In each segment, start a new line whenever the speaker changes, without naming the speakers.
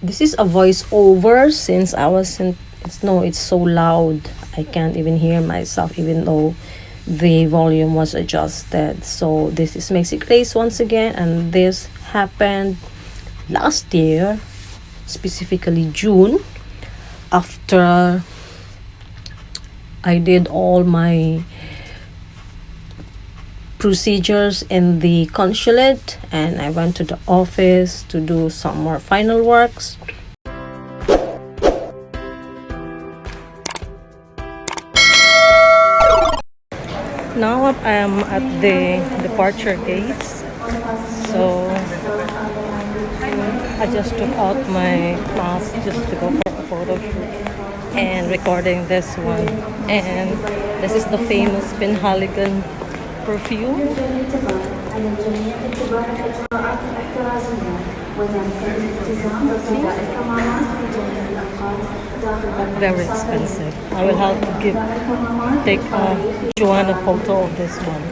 This is a voiceover since I wasn't. It's so loud. I can't even hear myself, even though the volume was adjusted. So this is Maxi Grace once again, and this happened last year, specifically June, after I did all my procedures in the consulate and I went to the office to do some more final works. Now I am at the departure gates, so I just took out my mask just to go for a photo shoot and recording this one. And this is the famous Penhaligon perfume. Very expensive. I will have to take Joanna photo of this one.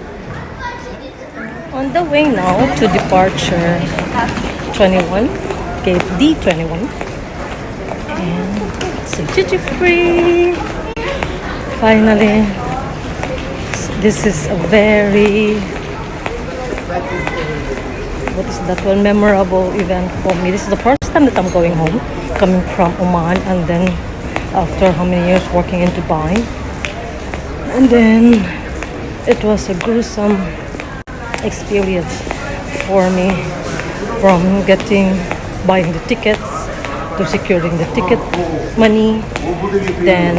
On the way now to departure 21, gate D21, and it's a duty free. Finally, this is a very, what is that one, memorable event for me. This is the first time that I'm going home, coming from Oman, and then after how many years working in Dubai. And then it was a gruesome experience for me, from buying the tickets to securing the ticket money, then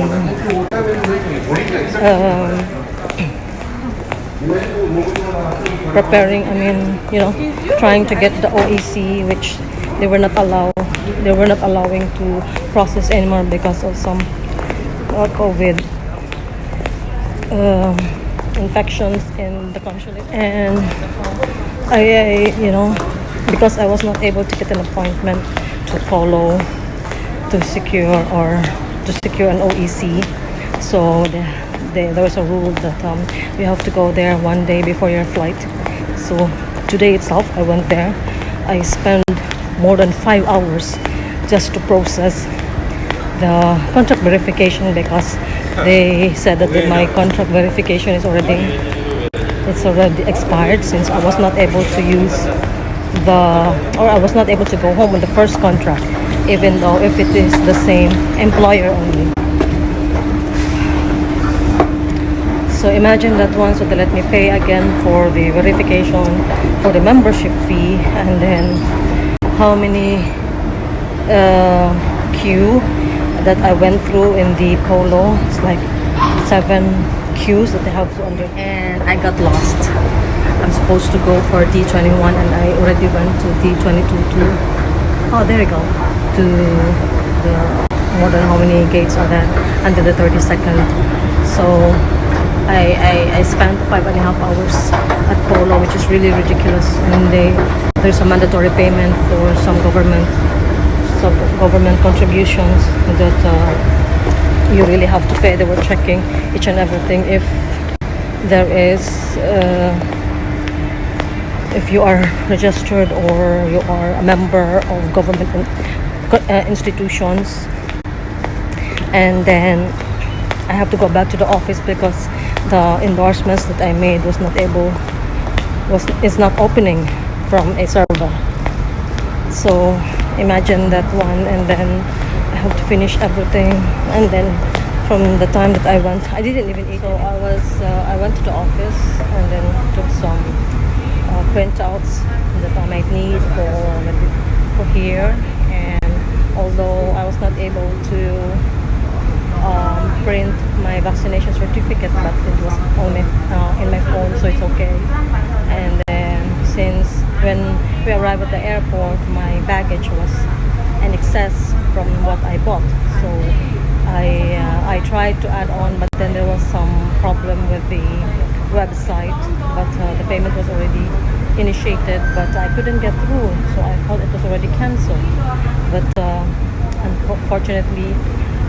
preparing, trying to get the OEC, which they were not allowing to process anymore because of some COVID infections in the consulate. And because I was not able to get an appointment to follow to secure an OEC, so there was a rule that you have to go there one day before your flight. So today itself I went there. I spent more than 5 hours just to process the contract verification, because they said that my contract verification is already expired, since I was not able to I was not able to go home with the first contract, even though if it is the same employer only. So imagine that one. So they let me pay again for the verification, for the membership fee, and then how many queue that I went through in the Polo. It's like 7 queues that they have to under, and I got lost. I'm supposed to go for D21 and I already went to D22 too. Oh, there you go. To the more than how many gates are there under the 32nd. So I spent 5.5 hours at Polo, which is really ridiculous. And there's a mandatory payment for some government contributions that you really have to pay. They were checking each and everything, if there is if you are registered or you are a member of government institutions. And then I have to go back to the office because the endorsements that I made is not opening from a server. So imagine that one. And then I have to finish everything, and then from the time that I didn't even eat. So I went to the office and then took some printouts that I might need for here. And although I was not able to print my vaccination certificate, but it was on in my phone, so it's okay. And then since when we arrived at the airport, my baggage was in excess from what I bought, so I tried to add on, but then there was some problem with the website. But the payment was already initiated, but I couldn't get through, so I thought it was already cancelled. But unfortunately,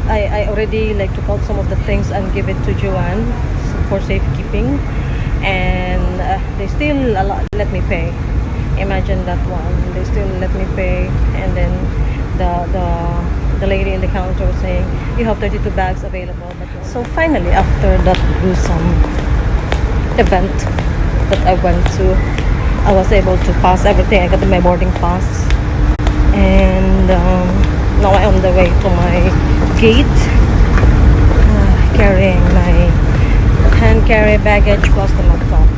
I already took out some of the things and give it to Joanne for safekeeping, and they still let me pay. Imagine that one. They still let me pay, and then the lady in the counter was saying, you have 32 bags available. So finally, after that gruesome event that I went to, I was able to pass everything. I got my boarding pass, and now I'm on the way to my gate, carrying my hand carry baggage plus the laptop.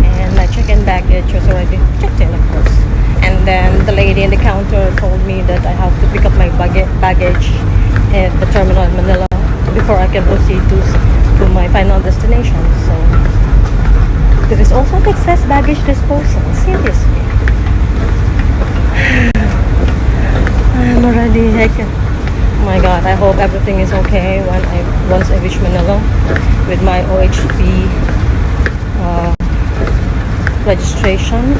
And my check-in baggage was already checked in, of course. And then the lady in the counter told me that I have to pick up my baggage at the terminal in Manila before I can proceed to my final destination. So there is also an excess baggage disposal. Seriously. I'm already oh my god, I hope everything is okay once I reach Manila with my OHP registration,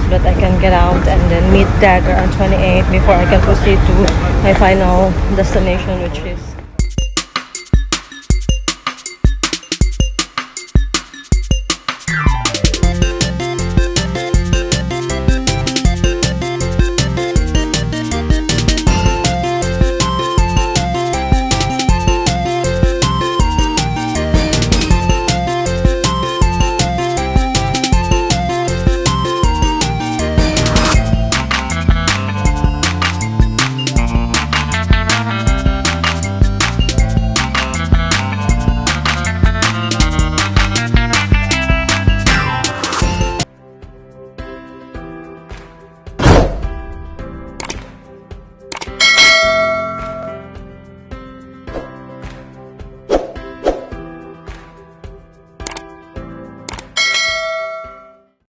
so that I can get out and then meet Dagger on 28 before I can proceed to my final destination, which is